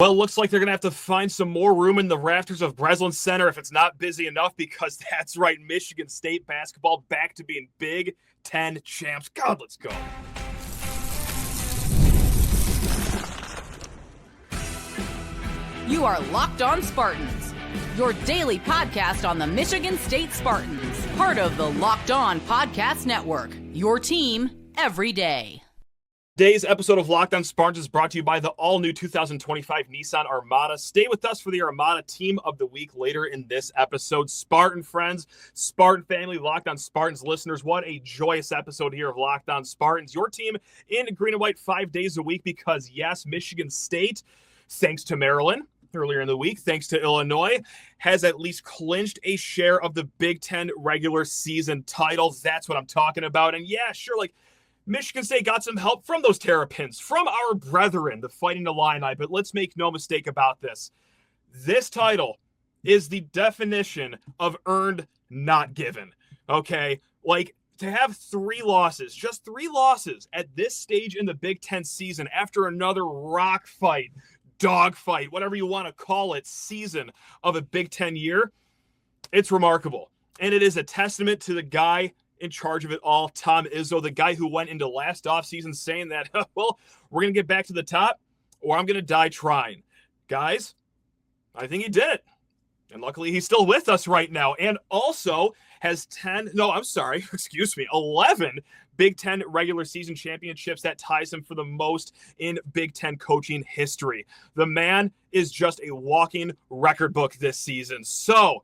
Well, looks like they're going to have to find some more room in the rafters of Breslin Center if it's not busy enough, because that's right, Michigan State basketball back to being Big Ten champs. God, let's go. You are Locked On Spartans, your daily podcast on the Michigan State Spartans, part of the Locked On Podcast Network, your team every day. Today's episode of Locked On Spartans is brought to you by the all-new 2025 Nissan Armada. Stay with us for the Armada Team of the Week later in this episode. Spartan friends, Spartan family, Locked On Spartans listeners, what a joyous episode here of Locked On Spartans. Your team in green and white 5 days a week because, yes, Michigan State, thanks to Maryland earlier in the week, thanks to Illinois, has at least clinched a share of the Big Ten regular season titles. That's what I'm talking about. And yeah, sure, Michigan State got some help from those Terrapins, from our brethren, the Fighting Illini, but let's make no mistake about this. This title is the definition of earned, not given, okay? To have just three losses at this stage in the Big Ten season after another rock fight, dog fight, whatever you want to call it, season of a Big Ten year, it's remarkable. And it is a testament to the guy in charge of it all, Tom Izzo, the guy who went into last offseason saying that, well, we're going to get back to the top or I'm going to die trying. Guys, I think he did it. And luckily he's still with us right now and also has 11 Big Ten regular season championships. That ties him for the most in Big Ten coaching history. The man is just a walking record book this season. So,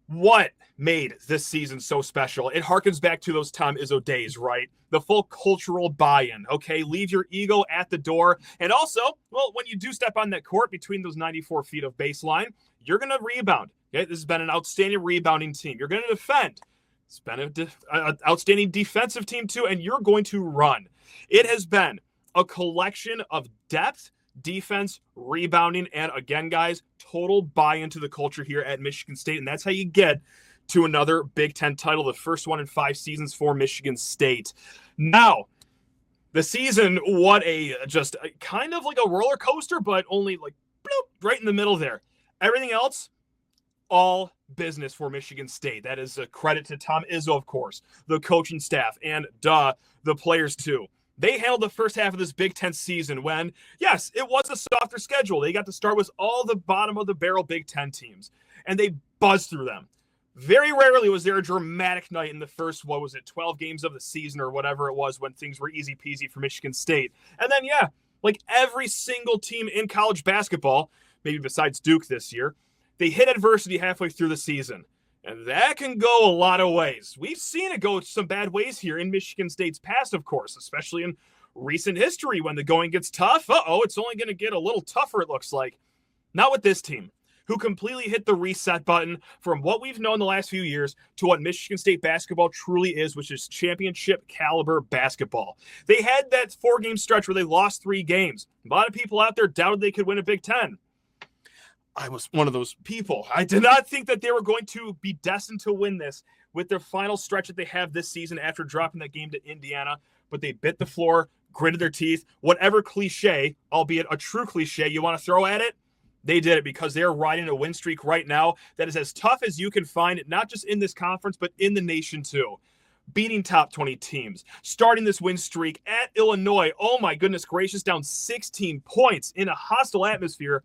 what made this season so special? It harkens back to those Tom Izzo days, right? The full cultural buy-in, okay? Leave your ego at the door. And also, well, when you do step on that court between those 94 feet of baseline, you're going to rebound. Okay? This has been an outstanding rebounding team. You're going to defend. It's been an outstanding defensive team too, and you're going to run. It has been a collection of depth, defense, rebounding, and again, guys, total buy-in to the culture here at Michigan State, and that's how you get to another Big Ten title, the first one in 5 seasons for Michigan State. Now, the season, kind of like a roller coaster, but only bloop, right in the middle there. Everything else, all business for Michigan State. That is a credit to Tom Izzo, of course, the coaching staff, and the players too. They handled the first half of this Big Ten season when, yes, it was a softer schedule. They got to start with all the bottom-of-the-barrel Big Ten teams, and they buzzed through them. Very rarely was there a dramatic night in the first, 12 games of the season or whatever it was when things were easy-peasy for Michigan State. And then, every single team in college basketball, maybe besides Duke this year, they hit adversity halfway through the season. And that can go a lot of ways. We've seen it go some bad ways here in Michigan State's past, of course, especially in recent history when the going gets tough. It's only going to get a little tougher, it looks like. Not with this team, who completely hit the reset button from what we've known the last few years to what Michigan State basketball truly is, which is championship caliber basketball. They had that 4-game stretch where they lost 3 games. A lot of people out there doubted they could win a Big Ten. I was one of those people. I did not think that they were going to be destined to win this with their final stretch that they have this season after dropping that game to Indiana, but they bit the floor, gritted their teeth, whatever cliche, albeit a true cliche, you want to throw at it, they did it because they're riding a win streak right now that is as tough as you can find, not just in this conference, but in the nation too. Beating top 20 teams, starting this win streak at Illinois, oh my goodness gracious, down 16 points in a hostile atmosphere,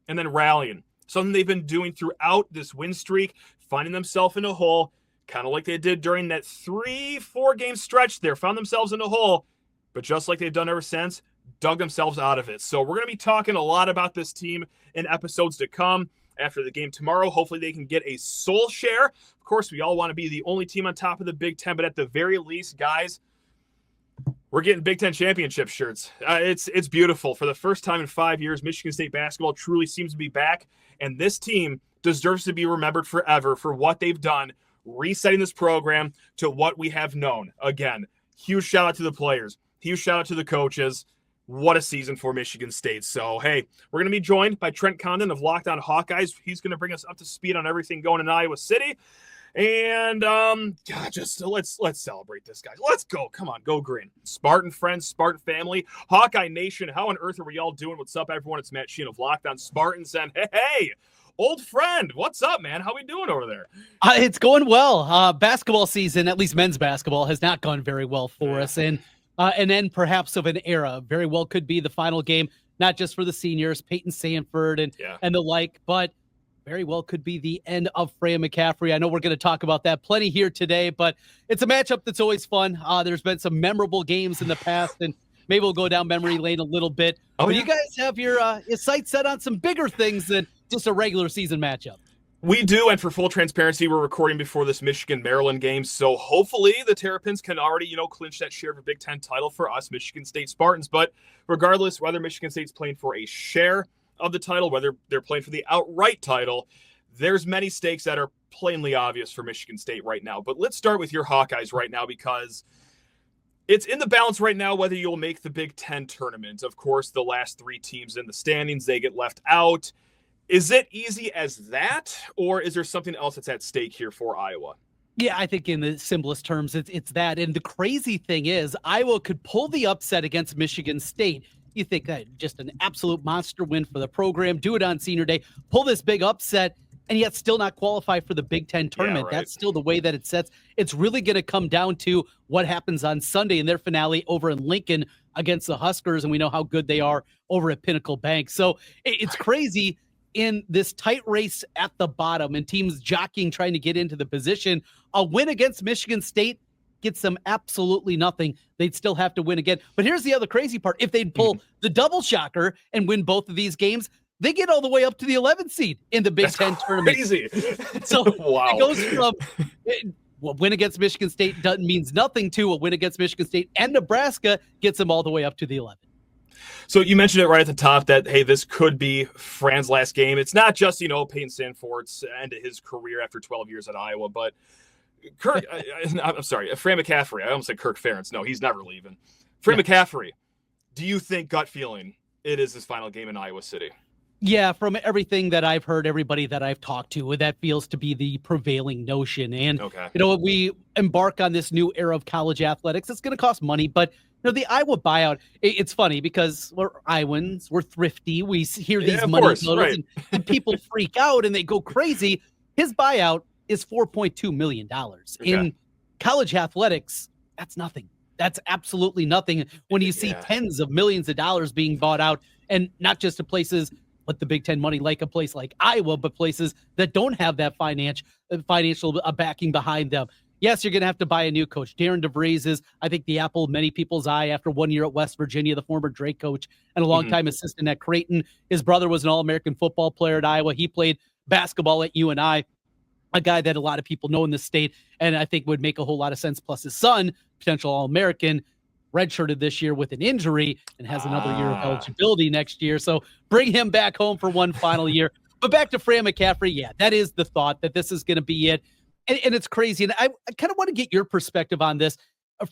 and then rallying. Something they've been doing throughout this win streak, finding themselves in a hole, kind of like they did during that 3-4 game stretch there, found themselves in a hole, but just like they've done ever since, dug themselves out of it. So we're going to be talking a lot about this team in episodes to come. After the game tomorrow, hopefully they can get a soul share. Of course, we all want to be the only team on top of the Big Ten, but at the very least, guys, we're getting Big Ten championship shirts. It's beautiful. For the first time in 5 years, Michigan State basketball truly seems to be back, and this team deserves to be remembered forever for what they've done, resetting this program to what we have known. Again, huge shout out to the players, huge shout out to the coaches. What a season for Michigan State. So, hey, we're going to be joined by Trent Condon of Locked On Hawkeyes. He's going to bring us up to speed on everything going in Iowa City. And God, just let's celebrate this, guys. Let's go. Come on, go green. Spartan friends, Spartan family, Hawkeye Nation. How on earth are we all doing? What's up, everyone? It's Matt Sheen of Locked On Spartans. And hey, old friend, what's up, man? How we doing over there? It's going well. Basketball season, at least men's basketball, has not gone very well for us. And an end perhaps of an era. Very well could be the final game, not just for the seniors, Peyton Sanford and the like, but very well could be the end of Fran McCaffery. I know we're going to talk about that plenty here today, but it's a matchup that's always fun. There's been some memorable games in the past, and maybe we'll go down memory lane a little bit. But you guys have your sights set on some bigger things than just a regular season matchup. We do, and for full transparency, we're recording before this Michigan-Maryland game, so hopefully the Terrapins can already, clinch that share of a Big Ten title for us, Michigan State Spartans. But regardless, whether Michigan State's playing for a share of the title, whether they're playing for the outright title, there's many stakes that are plainly obvious for Michigan State right now. But let's start with your Hawkeyes right now, because it's in the balance right now whether you'll make the Big Ten tournament. Of course, the last three teams in the standings, they get left out. Is it easy as that, or is there something else that's at stake here for Iowa? Yeah, I think in the simplest terms, it's that. And the crazy thing is, Iowa could pull the upset against Michigan State. You think that just an absolute monster win for the program, do it on senior day, pull this big upset, and yet still not qualify for the Big Ten tournament. Yeah, right. That's still the way that it sets. It's really going to come down to what happens on Sunday in their finale over in Lincoln against the Huskers, and we know how good they are over at Pinnacle Bank. So it's crazy in this tight race at the bottom and teams jockeying, trying to get into the position. A win against Michigan State gets them absolutely nothing. They'd still have to win again. But here's the other crazy part. If they'd pull the double shocker and win both of these games, they get all the way up to the 11th seed in the Big Ten tournament. Crazy. So wow. It goes from a win against Michigan State means nothing to a win against Michigan State and Nebraska gets them all the way up to the 11th. So you mentioned it right at the top that, hey, this could be Fran's last game. It's not just, Peyton Sanford's end of his career after 12 years at Iowa, but Kirk, I'm sorry, Fran McCaffery. I almost said Kirk Ferentz. No, he's never leaving. Fran McCaffery, do you think, gut feeling, it is his final game in Iowa City? Yeah, from everything that I've heard, everybody that I've talked to, that feels to be the prevailing notion. And, we embark on this new era of college athletics. It's going to cost money, but the Iowa buyout, it's funny because we're Iowans, we're thrifty. We hear these money totals and people freak out and they go crazy. His buyout is $4.2 million. In college athletics, that's nothing. That's absolutely nothing when you see tens of millions of dollars being bought out, and not just to places with the Big Ten money like a place like Iowa, but places that don't have that financial backing behind them. Yes, you're going to have to buy a new coach. Darren DeVries is, I think, the apple of many people's eye after 1 year at West Virginia, the former Drake coach and a longtime assistant at Creighton. His brother was an All-American football player at Iowa. He played basketball at UNI, a guy that a lot of people know in the state, and I think would make a whole lot of sense. Plus his son, potential All-American, redshirted this year with an injury and has another year of eligibility next year. So bring him back home for one final year. But back to Fran McCaffery, that is the thought, that this is going to be it. And it's crazy. And I kind of want to get your perspective on this.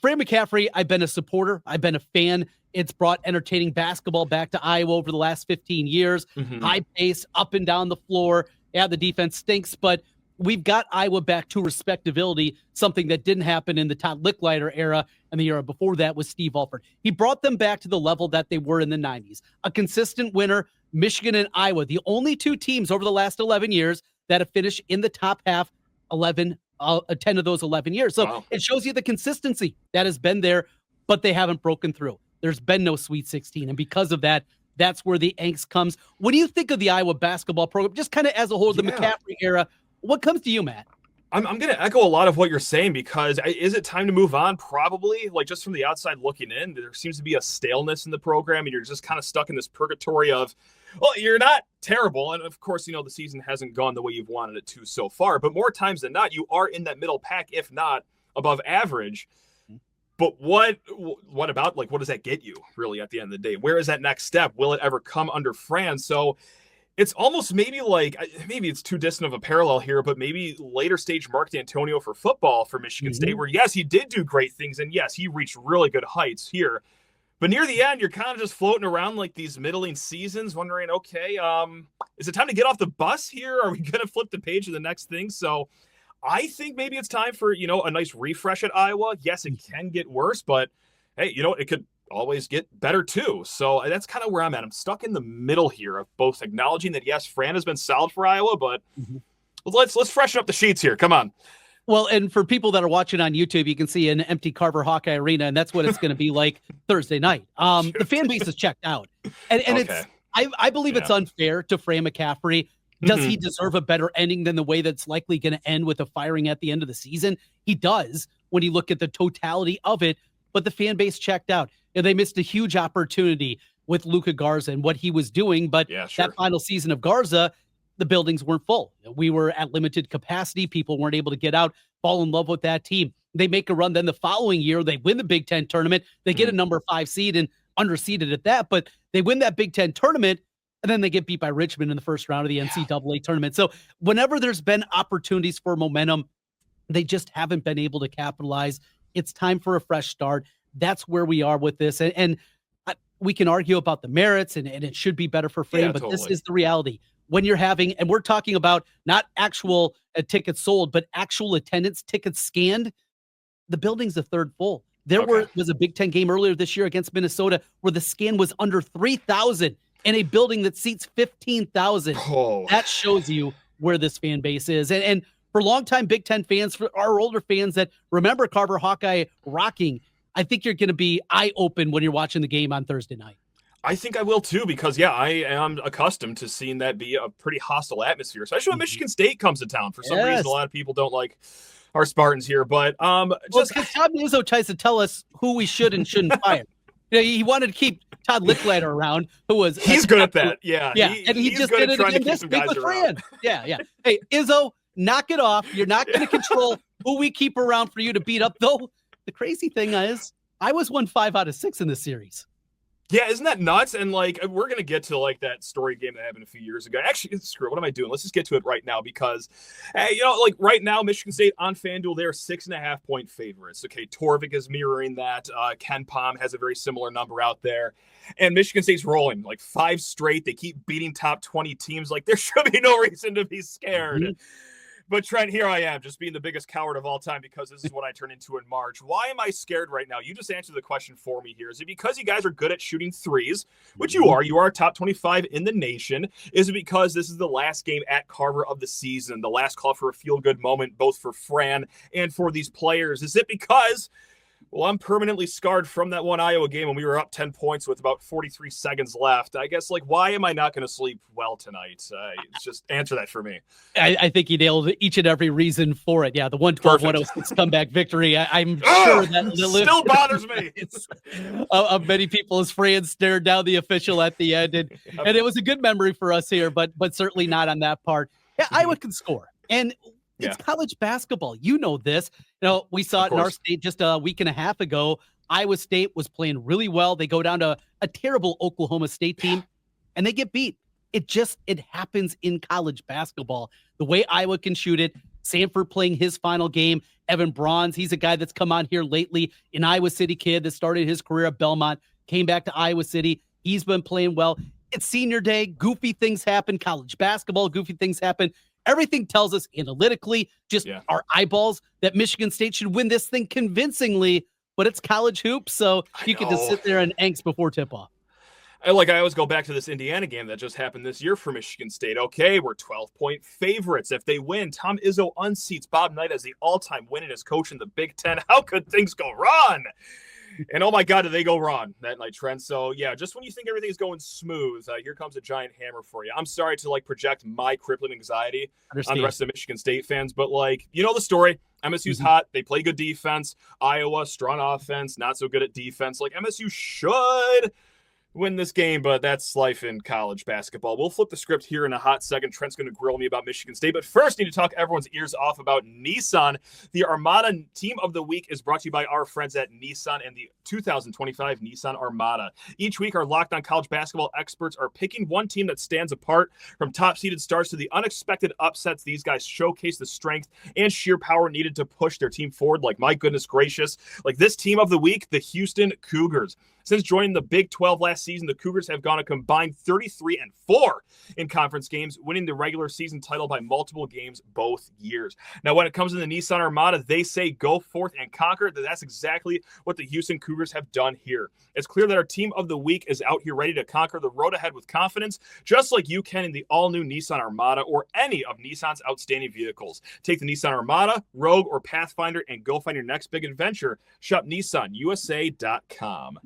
Fran McCaffery, I've been a supporter. I've been a fan. It's brought entertaining basketball back to Iowa over the last 15 years. High pace, up and down the floor. Yeah, the defense stinks, but we've got Iowa back to respectability, something that didn't happen in the Todd Licklider era, and the era before that was Steve Alford. He brought them back to the level that they were in the 90s. A consistent winner, Michigan and Iowa, the only two teams over the last 11 years that have finished in the top half 10 of those 11 years. So It shows you the consistency that has been there, but they haven't broken through. There's been no Sweet 16. And because of that, that's where the angst comes. What do you think of the Iowa basketball program, just kind of as a whole, the McCaffery era? What comes to you, Matt? I'm going to echo a lot of what you're saying, because is it time to move on? Probably. Like, just from the outside looking in, there seems to be a staleness in the program, and you're just kind of stuck in this purgatory of, well, you're not terrible. And of course, the season hasn't gone the way you've wanted it to so far, but more times than not, you are in that middle pack, if not above average. But what about, like, what does that get you really at the end of the day? Where is that next step? Will it ever come under Fran? So it's almost maybe it's too distant of a parallel here, but maybe later stage Mark D'Antonio for football for Michigan State, where yes, he did do great things, and yes, he reached really good heights here. But near the end, you're kind of just floating around like these middling seasons, wondering, okay, is it time to get off the bus here? Are we going to flip the page to the next thing? So I think maybe it's time for, a nice refresh at Iowa. Yes, it can get worse, but hey, it could always get better too. So that's kind of where I'm at. I'm stuck in the middle here of both acknowledging that, yes, Fran has been solid for Iowa, but let's freshen up the sheets here. Come on. Well, and for people that are watching on YouTube, you can see an empty Carver Hawkeye Arena, and that's what it's going to be like Thursday night. The fan base is checked out. And okay. I believe it's unfair to Fran McCaffery. Does he deserve a better ending than the way that's likely going to end with a firing at the end of the season? He does when you look at the totality of it, but the fan base checked out. And they missed a huge opportunity with Luka Garza and what he was doing. But that final season of Garza, the buildings weren't full. We were at limited capacity. People weren't able to get out, fall in love with that team. They make a run. Then the following year, they win the Big Ten tournament. They get a number 5 seed and underseeded at that, but they win that Big Ten tournament. And then they get beat by Richmond in the first round of the NCAA tournament. So whenever there's been opportunities for momentum, they just haven't been able to capitalize. It's time for a fresh start. That's where we are with this. And we can argue about the merits and it should be better for Fran, but this is the reality. When you're having, and we're talking about not actual tickets sold, but actual attendance, tickets scanned, the building's a third full. There was a Big Ten game earlier this year against Minnesota where the scan was under 3,000 in a building that seats 15,000. That shows you where this fan base is. And for longtime Big Ten fans, for our older fans that remember Carver Hawkeye rocking, I think you're going to be eye-open when you're watching the game on Thursday night. I think I will too, because I am accustomed to seeing that be a pretty hostile atmosphere, especially when Michigan State comes to town. For some reason, a lot of people don't like our Spartans here, but just because Tom Izzo tries to tell us who we should and shouldn't fire. He wanted to keep Todd Licklider around, he's good at that. And he just did it again this week with Fran. Hey, Izzo, knock it off. You're not going to control who we keep around for you to beat up, though. The crazy thing is, I was won 5 out of 6 in this series. Yeah, isn't that nuts? And we're going to get to that story game that happened a few years ago. Actually, screw it. What am I doing? Let's just get to it right now because, right now, Michigan State on FanDuel, they're 6.5-point favorites. Okay, Torvik is mirroring that. Ken Pom has a very similar number out there. And Michigan State's rolling 5 straight. They keep beating top 20 teams. There should be no reason to be scared. But Trent, here I am, just being the biggest coward of all time because this is what I turn into in March. Why am I scared right now? You just answered the question for me here. Is it because you guys are good at shooting threes, which you are? You are top 25 in the nation. Is it because this is the last game at Carver of the season, the last call for a feel-good moment, both for Fran and for these players? Is it because I'm permanently scarred from that one Iowa game when we were up 10 points with about 43 seconds left? I guess, why am I not going to sleep well tonight? Just answer that for me. I think you nailed each and every reason for it. Yeah, the 112-106 comeback victory. I'm sure that still bothers me. Of many people as Fran stared down the official at the end. And it was a good memory for us here, but certainly not on that part. Yeah, Iowa can score. And it's college basketball. You know this. We saw it in our state just a week and a half ago. Iowa State was playing really well. They go down to a terrible Oklahoma State team, and they get beat. It happens in college basketball. The way Iowa can shoot it, Sanford playing his final game, Evan Bronze, he's a guy that's come on here lately, an Iowa City kid that started his career at Belmont, came back to Iowa City. He's been playing well. It's senior day. Goofy things happen. College basketball, goofy things happen. Everything tells us analytically, just our eyeballs, that Michigan State should win this thing convincingly, but it's college hoops, so you can just sit there and angst before tip-off. I always go back to this Indiana game that just happened this year for Michigan State. Okay, we're 12-point favorites. If they win, Tom Izzo unseats Bob Knight as the all-time winningest coach in the Big Ten. How could things go wrong? And oh my God, did they go wrong that night, Trent? So just when you think everything's going smooth, here comes a giant hammer for you. I'm sorry to project my crippling anxiety on the rest of the Michigan State fans, but the story. MSU's hot. They play good defense. Iowa, strong offense, not so good at defense. MSU should win this game, but that's life in college basketball. We'll flip the script here in a hot second. Trent's going to grill me about Michigan State, but first need to talk everyone's ears off about Nissan. The Armada Team of the Week is brought to you by our friends at Nissan and the 2025 Nissan Armada. Each week, our Locked On College Basketball experts are picking one team that stands apart from top-seeded stars to the unexpected upsets. These guys showcase the strength and sheer power needed to push their team forward. My goodness gracious. This team of the week, the Houston Cougars. Since joining the Big 12 last season, the Cougars have gone a combined 33-4 in conference games, winning the regular season title by multiple games both years. Now, when it comes to the Nissan Armada, they say go forth and conquer. That's exactly what the Houston Cougars have done here. It's clear that our team of the week is out here ready to conquer the road ahead with confidence, just like you can in the all-new Nissan Armada or any of Nissan's outstanding vehicles. Take the Nissan Armada, Rogue, or Pathfinder and go find your next big adventure. Shop NissanUSA.com.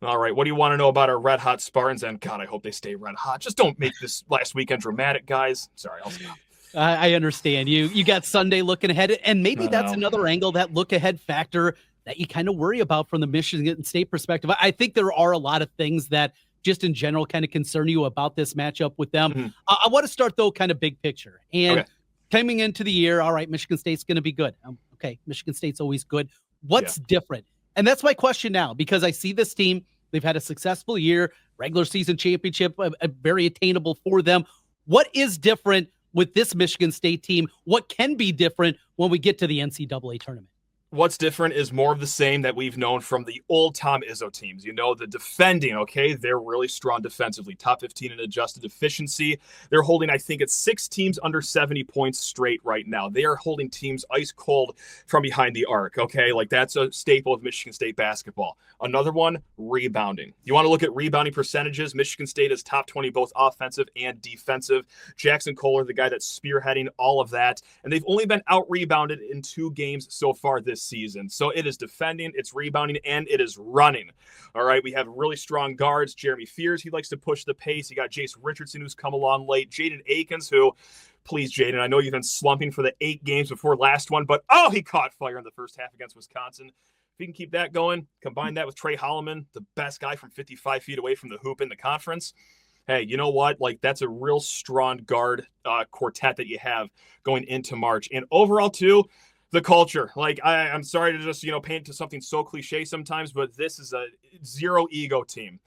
All right, what do you want to know about our red-hot Spartans? And God, I hope they stay red-hot. Just don't make this last weekend dramatic, guys. Sorry, I'll stop. I understand. You got Sunday looking ahead, and maybe that's another angle, that look-ahead factor that you kind of worry about from the Michigan State perspective. I think there are a lot of things that just in general kind of concern you about this matchup with them. Mm-hmm. I want to start, though, kind of big picture. And coming into the year, all right, Michigan State's going to be good. Okay, Michigan State's always good. What's different? And that's my question now, because I see this team. They've had a successful year, regular season championship, very attainable for them. What is different with this Michigan State team? What can be different when we get to the NCAA tournament? What's different is more of the same that we've known from the old Tom Izzo teams. You know, the defending, okay? They're really strong defensively. Top 15 in adjusted efficiency. They're holding, I think it's 6 teams under 70 points straight right now. They are holding teams ice cold from behind the arc, okay? Like, that's a staple of Michigan State basketball. Another one, rebounding. You want to look at rebounding percentages? Michigan State is top 20, both offensive and defensive. Jackson Kohler, the guy that's spearheading all of that. And they've only been out-rebounded in 2 games so far this season. So it is defending, it's rebounding, and it is running. All right, we have really strong guards. Jeremy Fears, he likes to push the pace. You got Jace Richardson, who's come along late. Jaden Akins, who, please, Jaden, I know you've been slumping for the 8 games before last one, but he caught fire in the first half against Wisconsin. If you can keep that going, combine that with Trey Holloman, the best guy from 55 feet away from the hoop in the conference. Hey, you know what? Like, that's a real strong guard quartet that you have going into March. And overall, too, the culture. Like, I'm sorry to just, paint to something so cliche sometimes, but this is a zero ego team,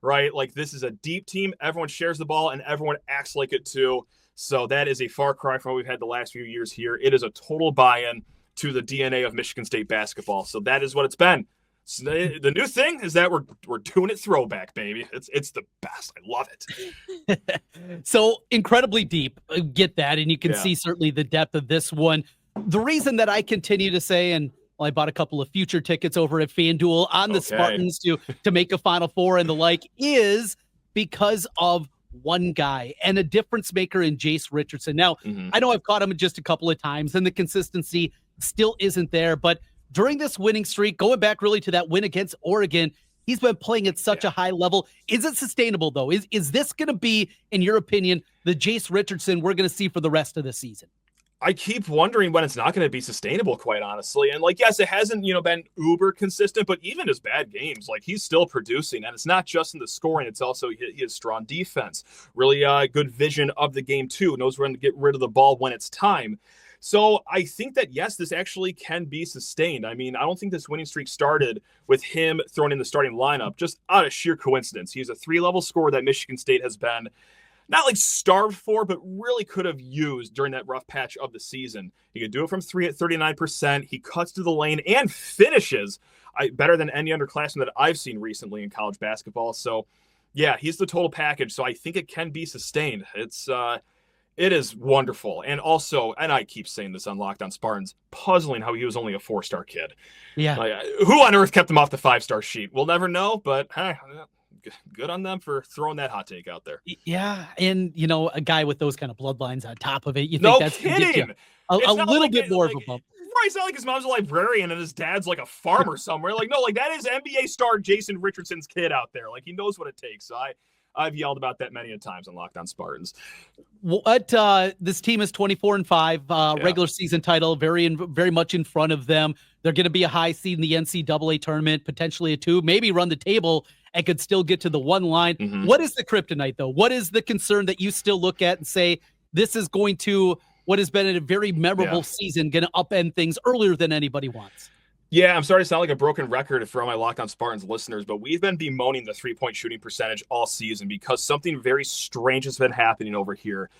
right? Like, this is a deep team. Everyone shares the ball and everyone acts like it too. So that is a far cry from what we've had the last few years here. It is a total buy-in to the DNA of Michigan State basketball. So that is what it's been. So the new thing is that we're doing it throwback, baby. It's the best. I love it. So incredibly deep. I get that. And you can see certainly the depth of this one. The reason that I continue to say, and I bought a couple of future tickets over at FanDuel on the Spartans to make a Final Four and the like, is because of one guy and a difference maker in Jace Richardson. Now, I know I've caught him just a couple of times and the consistency still isn't there, but during this winning streak, going back really to that win against Oregon, he's been playing at such a high level. Is it sustainable, though? Is this going to be, in your opinion, the Jace Richardson we're going to see for the rest of the season? I keep wondering when it's not going to be sustainable, quite honestly. And yes, it hasn't, been uber consistent, but even his bad games, he's still producing. And it's not just in the scoring. It's also he has strong defense, really good vision of the game too. Knows when to get rid of the ball when it's time. So I think that, yes, this actually can be sustained. I mean, I don't think this winning streak started with him thrown in the starting lineup just out of sheer coincidence. He's a 3-level scorer that Michigan State has been not starved for, but really could have used during that rough patch of the season. He could do it from 3 at 39%. He cuts to the lane and finishes better than any underclassman that I've seen recently in college basketball. So, yeah, he's the total package. So I think it can be sustained. It is wonderful. And also, and I keep saying this on Locked On Spartans, puzzling how he was only a 4-star kid. Yeah. Who on earth kept him off the 5-star sheet? We'll never know, but good on them for throwing that hot take out there. Yeah, and a guy with those kind of bloodlines on top of it, you think no that's kidding. A little bit more of a bump. Right, it's not like his mom's a librarian and his dad's a farmer somewhere. That is NBA star Jason Richardson's kid out there. He knows what it takes. So I've yelled about that many a times on Locked On Spartans. What this team is 24-5, regular season title, very much in front of them. They're going to be a high seed in the NCAA tournament, potentially a 2, maybe run the table and could still get to the 1 line. Mm-hmm. What is the kryptonite, though? What is the concern that you still look at and say this is going to, what has been a very memorable season, going to upend things earlier than anybody wants? Yeah, I'm sorry to sound like a broken record for all my Locked On Spartans listeners, but we've been bemoaning the 3-point shooting percentage all season because something very strange has been happening over here.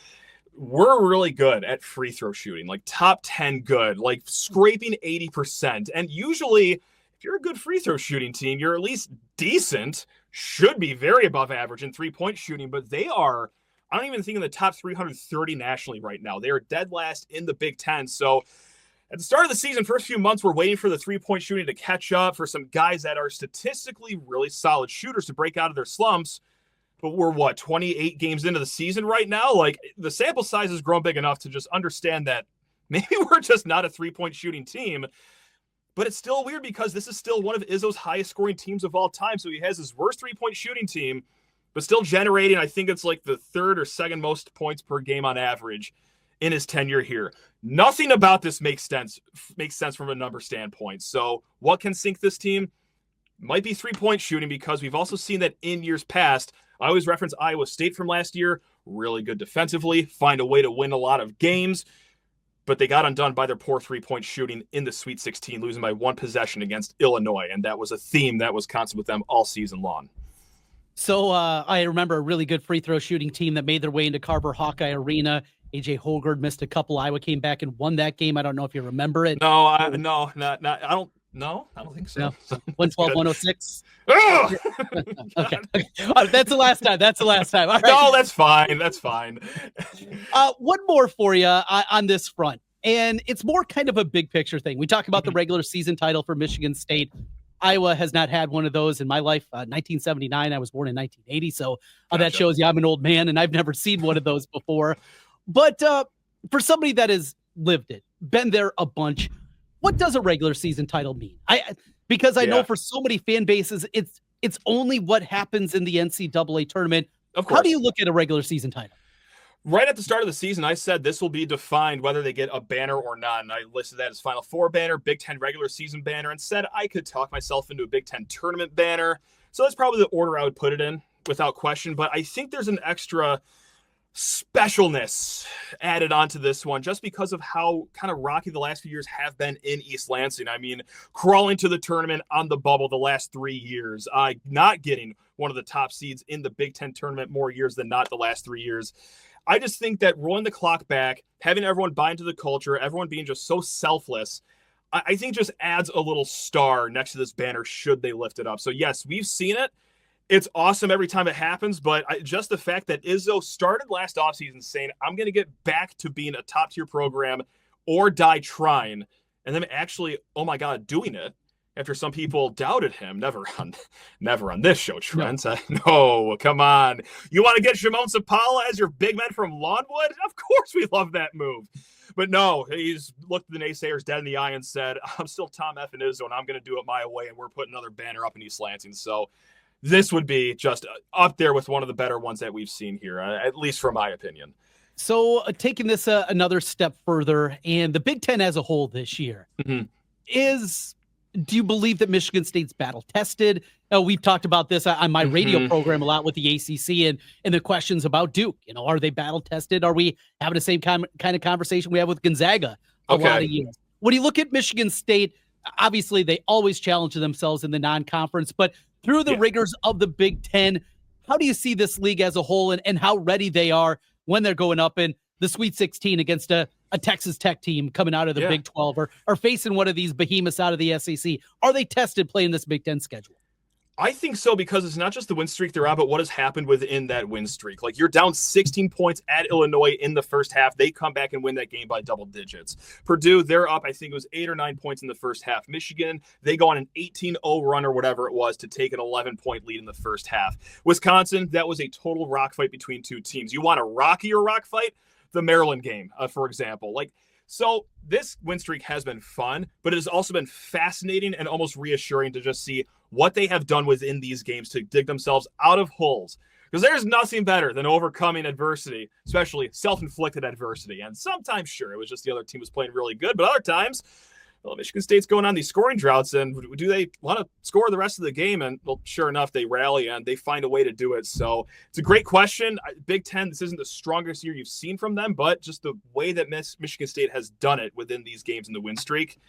We're really good at free throw shooting, top 10 good, scraping 80%. And usually if you're a good free throw shooting team, you're at least decent, should be very above average in 3-point shooting, but they are, I don't even think in the top 330 nationally right now. They are dead last in the Big Ten. So at the start of the season, first few months, we're waiting for the 3-point shooting to catch up, for some guys that are statistically really solid shooters to break out of their slumps. But we're 28 games into the season right now? Like, the sample size has grown big enough to just understand that maybe we're just not a 3-point shooting team. But it's still weird because this is still one of Izzo's highest scoring teams of all time. So he has his worst 3-point shooting team, but still generating, I think it's like the third or second most points per game on average in his tenure here. Nothing about this makes sense from a number standpoint. So what can sink this team? Might be 3-point shooting, because we've also seen that in years past. I always reference Iowa State from last year. Really good defensively, find a way to win a lot of games, but they got undone by their poor 3-point shooting in the Sweet 16, losing by 1 possession against Illinois. And that was a theme that was constant with them all season long. So I remember a really good free throw shooting team that made their way into Carver Hawkeye Arena. AJ Holgard missed a couple. Iowa came back and won that game. I don't know if you remember it. No, I don't think so. No. 112-106. Okay. That's the last time. All right. No, that's fine. One more for you on this front. And it's more kind of a big picture thing. We talk about the regular season title for Michigan State. Iowa has not had one of those in my life. 1979, I was born in 1980. So that shows you I'm an old man and I've never seen one of those before. But for somebody that has lived it, been there a bunch, what does a regular season title mean? Because I know for so many fan bases, it's only what happens in the NCAA tournament. Of course. How do you look at a regular season title? Right at the start of the season, I said this will be defined whether they get a banner or not. And I listed that as Final Four banner, Big Ten regular season banner, and said I could talk myself into a Big Ten tournament banner. So that's probably the order I would put it in without question. But I think there's an extra specialness added onto this one just because of how kind of rocky the last few years have been in East Lansing. I mean, crawling to the tournament on the bubble the last 3 years, not getting one of the top seeds in the Big Ten tournament more years than not the last 3 years. I just think that rolling the clock back, having everyone buy into the culture, everyone being just so selfless, I think just adds a little star next to this banner should they lift it up. So yes, we've seen it. It's awesome every time it happens, but just the fact that Izzo started last offseason saying, I'm going to get back to being a top-tier program or die trying, and then actually, oh my God, doing it after some people doubted him. Never on this show, Trent. No, come on. You want to get Shimon Sapala as your big man from Lawnwood? Of course we love that move. But no, he's looked the naysayers dead in the eye and said, I'm still Tom F. and Izzo, and I'm going to do it my way, and we're putting another banner up in East Lansing. So this would be just up there with one of the better ones that we've seen here, at least from my opinion. So taking this another step further, and the Big Ten as a whole this year, do you believe that Michigan State's battle tested? We've talked about this on my radio program a lot with the ACC and the questions about Duke. Are they battle tested? Are we having the same kind of conversation we have with Gonzaga a lot of years? When you look at Michigan State, obviously they always challenge themselves in the non-conference, but through the rigors of the Big Ten, how do you see this league as a whole and how ready they are when they're going up in the Sweet 16 against a Texas Tech team coming out of the Big 12 or facing one of these behemoths out of the SEC? Are they tested playing this Big Ten schedule? I think so, because it's not just the win streak they're on, but what has happened within that win streak. Like, you're down 16 points at Illinois in the first half. They come back and win that game by double digits. Purdue, they're up, I think it was 8 or 9 points in the first half. Michigan, they go on an 18-0 run or whatever it was to take an 11-point lead in the first half. Wisconsin, that was a total rock fight between two teams. You want a rockier rock fight? The Maryland game, for example. So this win streak has been fun, but it has also been fascinating and almost reassuring to just see what they have done within these games to dig themselves out of holes. Because there's nothing better than overcoming adversity, especially self-inflicted adversity. And sometimes, sure, it was just the other team was playing really good, but other times, well, Michigan State's going on these scoring droughts, and do they want to score the rest of the game? And, well, sure enough, they rally, and they find a way to do it. So it's a great question. Big Ten, this isn't the strongest year you've seen from them, but just the way that Michigan State has done it within these games in the win streak,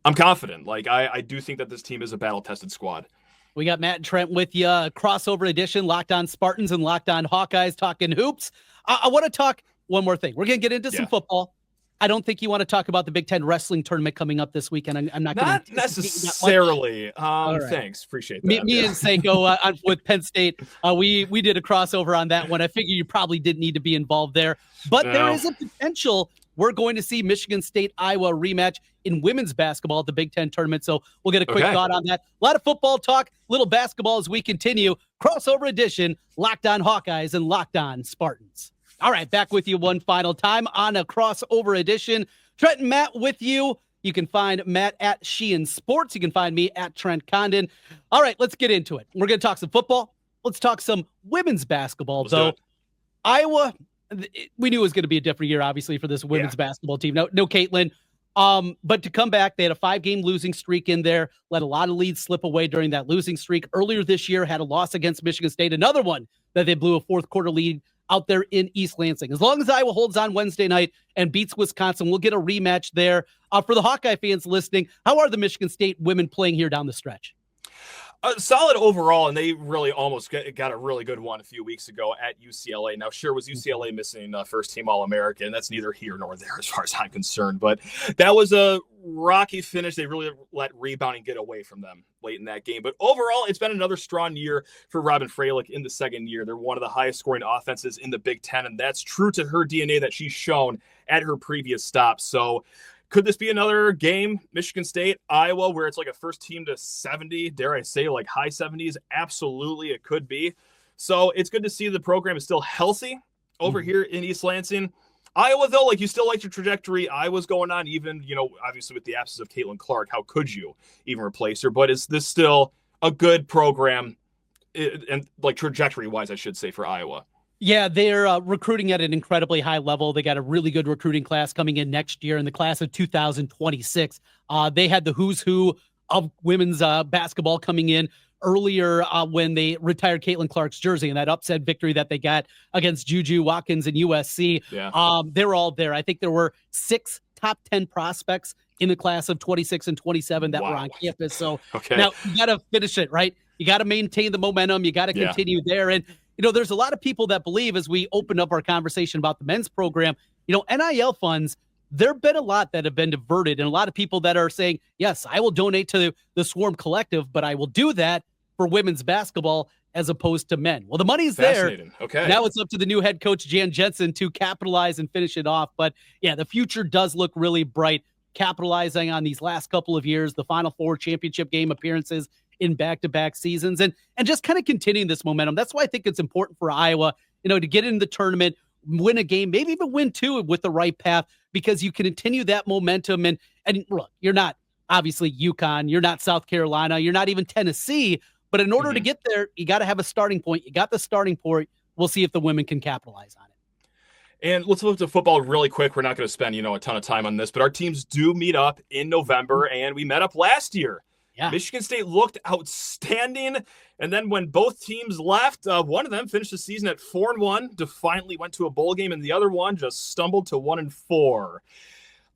I'm confident. I do think that this team is a battle-tested squad. We got Matt and Trent with you, crossover edition, Locked On Spartans and Locked On Hawkeyes, talking hoops. I want to talk one more thing. We're going to get into some football. I don't think you want to talk about the Big Ten wrestling tournament coming up this weekend. I'm not going to necessarily. Right. Thanks, appreciate that. Me and Seiko with Penn State, we did a crossover on that one. I figure you probably didn't need to be involved there, but there is a potential we're going to see Michigan State Iowa rematch in women's basketball at the Big Ten tournament. So we'll get a quick thought on that. A lot of football talk, little basketball as we continue. Crossover edition, Locked On Hawkeyes and Locked On Spartans. All right, back with you one final time on a crossover edition. Trent and Matt with you. You can find Matt at Sheehan Sports. You can find me at Trent Condon. All right, let's get into it. We're going to talk some football. Let's talk some women's basketball, though. Iowa, we knew it was going to be a different year, obviously, for this women's basketball team. No Caitlin. But to come back, they had a 5-game losing streak in there, let a lot of leads slip away during that losing streak. Earlier this year, had a loss against Michigan State, another one that they blew a fourth quarter lead out there in East Lansing. As long as Iowa holds on Wednesday night and beats Wisconsin, we'll get a rematch there. For the Hawkeye fans listening, how are the Michigan State women playing here down the stretch? Solid overall, and they really almost got a really good one a few weeks ago at UCLA. Now, sure, was UCLA missing first-team All-American? That's neither here nor there as far as I'm concerned, but that was a rocky finish. They really let rebounding get away from them late in that game. But overall, it's been another strong year for Robin Freilich in the second year. They're one of the highest-scoring offenses in the Big Ten, and that's true to her DNA that she's shown at her previous stops. So, could this be another game, Michigan State, Iowa, where it's like a first team to 70, dare I say, like high 70s? Absolutely, it could be. So it's good to see the program is still healthy over here in East Lansing. Iowa, though, like you still like your trajectory. Iowa's going on, even, obviously with the absence of Caitlin Clark, how could you even replace her? But is this still a good program, and like trajectory-wise, I should say, for Iowa? Yeah, they're recruiting at an incredibly high level. They got a really good recruiting class coming in next year in the class of 2026. They had the who's who of women's basketball coming in earlier when they retired Caitlin Clark's jersey and that upset victory that they got against Juju Watkins and USC. Yeah. They were all there. I think there were 6 top 10 prospects in the class of 26 and 27 that were on campus. So now you got to finish it, right? You got to maintain the momentum. You got to continue there. And there's a lot of people that believe, as we open up our conversation about the men's program, NIL funds, there have been a lot that have been diverted, and a lot of people that are saying, yes, I will donate to the Swarm Collective, but I will do that for women's basketball as opposed to men. Well, the money's there. Okay. Now it's up to the new head coach, Jan Jensen, to capitalize and finish it off. But yeah, the future does look really bright, capitalizing on these last couple of years, the Final Four championship game appearances in back-to-back seasons, and just kind of continuing this momentum. That's why I think it's important for Iowa, to get into the tournament, win a game, maybe even win 2 with the right path, because you can continue that momentum. And look, you're not obviously UConn, you're not South Carolina, you're not even Tennessee, but in order to get there, you got to have a starting point. You got the starting point. We'll see if the women can capitalize on it. And let's look to football really quick. We're not going to spend, a ton of time on this, but our teams do meet up in November, and we met up last year. Yeah. Michigan State looked outstanding, and then when both teams left, one of them finished the season at 4-1, defiantly went to a bowl game, and the other one just stumbled to 1-4.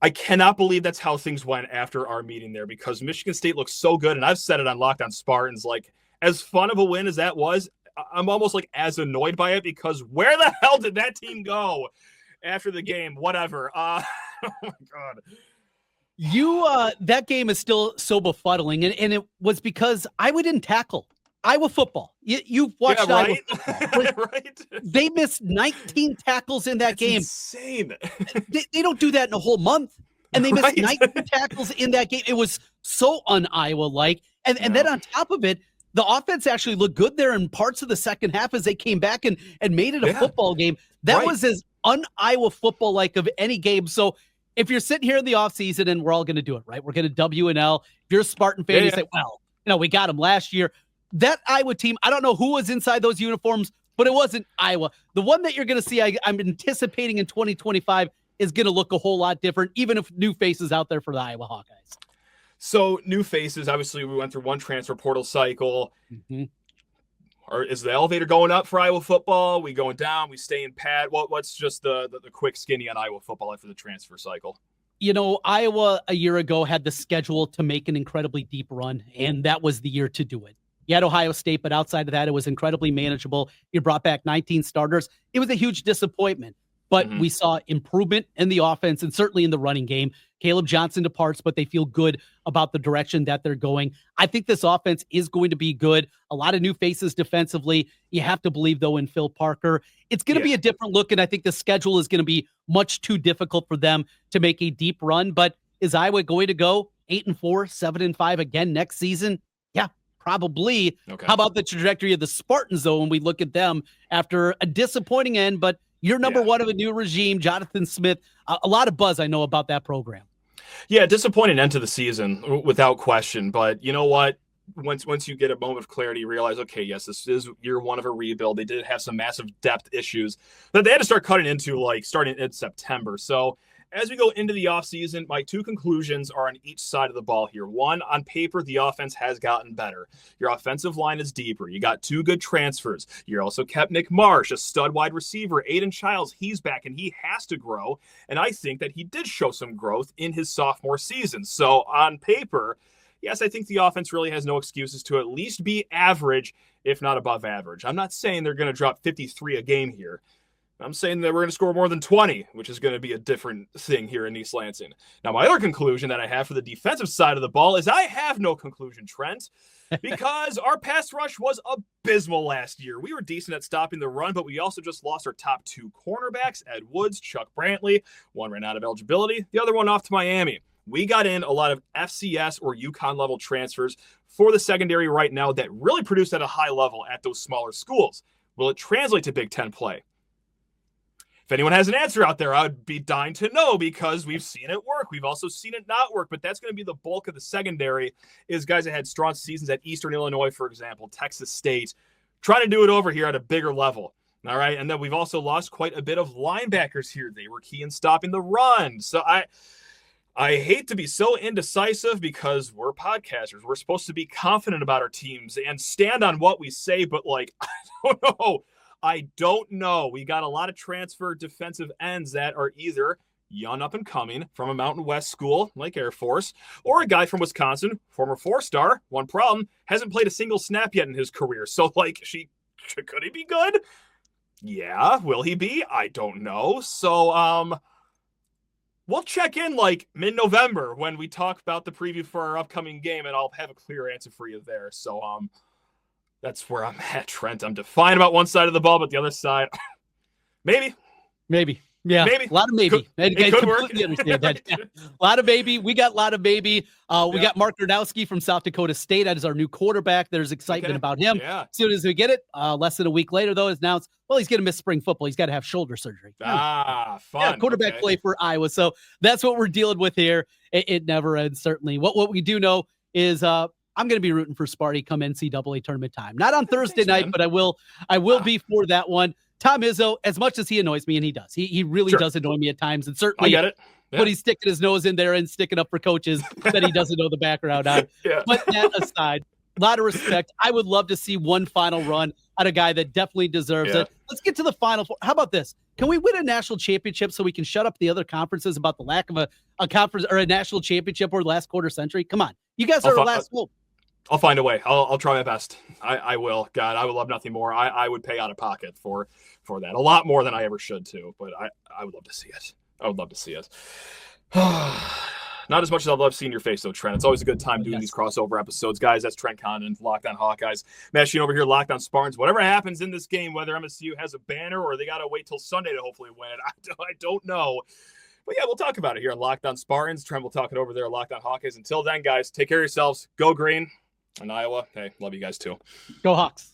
I cannot believe that's how things went after our meeting there, because Michigan State looks so good, and I've said it on Locked On Spartans, like, as fun of a win as that was, I'm almost like as annoyed by it, because where the hell did that team go after the game? Whatever. Oh my God. That game is still so befuddling, and it was because Iowa didn't tackle. Iowa football. You've watched Iowa football. Right? They missed 19 tackles in that game. Insane. They don't do that in a whole month, and they missed 19 tackles in that game. It was so un-Iowa-like, and then on top of it, the offense actually looked good there in parts of the second half as they came back and made it a football game. That was as un-Iowa football-like of any game. So if you're sitting here in the offseason, and we're all going to do it, right? We're going to W&L. If you're a Spartan fan, you say, well, we got them last year. That Iowa team, I don't know who was inside those uniforms, but it wasn't Iowa. The one that you're going to see, I'm anticipating in 2025, is going to look a whole lot different, even if new faces out there for the Iowa Hawkeyes. So new faces, obviously we went through one transfer portal cycle. Or is the elevator going up for Iowa football? We going down? We staying pat? What's just the quick skinny on Iowa football after the transfer cycle? Iowa a year ago had the schedule to make an incredibly deep run, and that was the year to do it. You had Ohio State, but outside of that, it was incredibly manageable. You brought back 19 starters. It was a huge disappointment. but we saw improvement in the offense and certainly in the running game. Caleb Johnson departs, but they feel good about the direction that they're going. I think this offense is going to be good. A lot of new faces defensively. You have to believe, though, in Phil Parker. It's going to be a different look, and I think the schedule is going to be much too difficult for them to make a deep run. But is Iowa going to go 8-4, 7-5 again next season? Yeah, probably. Okay. How about the trajectory of the Spartans, though, when we look at them after a disappointing end, but you're number one of a new regime, Jonathan Smith. A lot of buzz I know about that program. Yeah, disappointing end to the season, without question. But you know what? Once you get a moment of clarity, you realize, okay, yes, this is year one of a rebuild. They did have some massive depth issues that they had to start cutting into, like starting in September. So as we go into the offseason, my two conclusions are on each side of the ball here. One, on paper, the offense has gotten better. Your offensive line is deeper. You got two good transfers. You also kept Nick Marsh, a stud wide receiver. Aiden Childs, he's back, and he has to grow. And I think that he did show some growth in his sophomore season. So on paper, yes, I think the offense really has no excuses to at least be average, if not above average. I'm not saying they're going to drop 53 a game here. I'm saying that we're going to score more than 20, which is going to be a different thing here in East Lansing. Now, my other conclusion that I have for the defensive side of the ball is I have no conclusion, Trent, because our pass rush was abysmal last year. We were decent at stopping the run, but we also just lost our top two cornerbacks, Ed Woods, Chuck Brantley. One ran out of eligibility, the other one off to Miami. We got in a lot of FCS or UConn level transfers for the secondary right now that really produced at a high level at those smaller schools. Will it translate to Big Ten play? If anyone has an answer out there, I would be dying to know, because we've seen it work. We've also seen it not work, but that's going to be the bulk of the secondary, is guys that had strong seasons at Eastern Illinois, for example, Texas State, trying to do it over here at a bigger level. All right. And then we've also lost quite a bit of linebackers here. They were key in stopping the run. So I hate to be so indecisive, because we're podcasters. We're supposed to be confident about our teams and stand on what we say, but I don't know. We got a lot of transfer defensive ends that are either young up and coming from a Mountain West school like Air Force, or a guy from Wisconsin, former 4-star. One problem, hasn't played a single snap yet in his career. So could he be good? Yeah. Will he be? I don't know. So we'll check in mid-November when we talk about the preview for our upcoming game, and I'll have a clear answer for you there. So that's where I'm at, Trent. I'm defiant about one side of the ball, but the other side, maybe. Yeah, maybe. A lot of maybe. It could work. Understand that. A lot of maybe. We got a lot of maybe. We got Mark Gronowski from South Dakota State. That is our new quarterback. There's excitement about him. Yeah. As soon as we get it, less than a week later, though, it's announced, he's going to miss spring football. He's got to have shoulder surgery. Fun. Yeah, quarterback play for Iowa. So that's what we're dealing with here. It never ends, certainly. What we do know is I'm going to be rooting for Sparty come NCAA tournament time. Not on Thursday night, but I will be for that one. Tom Izzo, as much as he annoys me, and he does. He really does annoy me at times, and certainly I get it. Yeah. But he's sticking his nose in there and sticking up for coaches that he doesn't know the background on. Yeah. But that aside, a lot of respect. I would love to see one final run at a guy that definitely deserves it. Let's get to the Final Four. How about this? Can we win a national championship so we can shut up the other conferences about the lack of a conference or a national championship or last quarter century? Come on. You guys are our last hope. I'll find a way. I'll try my best. I will. God, I would love nothing more. I would pay out of pocket for that. A lot more than I ever should too, but I would love to see it. I would love to see it. Not as much as I'd love seeing your face though, Trent. It's always a good time doing these crossover episodes. Guys, that's Trent Condon, Locked On Hawkeyes. Matt Sheen over here, Locked On Spartans. Whatever happens in this game, whether MSU has a banner or they got to wait till Sunday to hopefully win it, I don't know. But yeah, we'll talk about it here on Locked On Spartans. Trent will talk it over there, Locked On Hawkeyes. Until then, guys, take care of yourselves. Go green. And Iowa, hey, love you guys too. Go Hawks.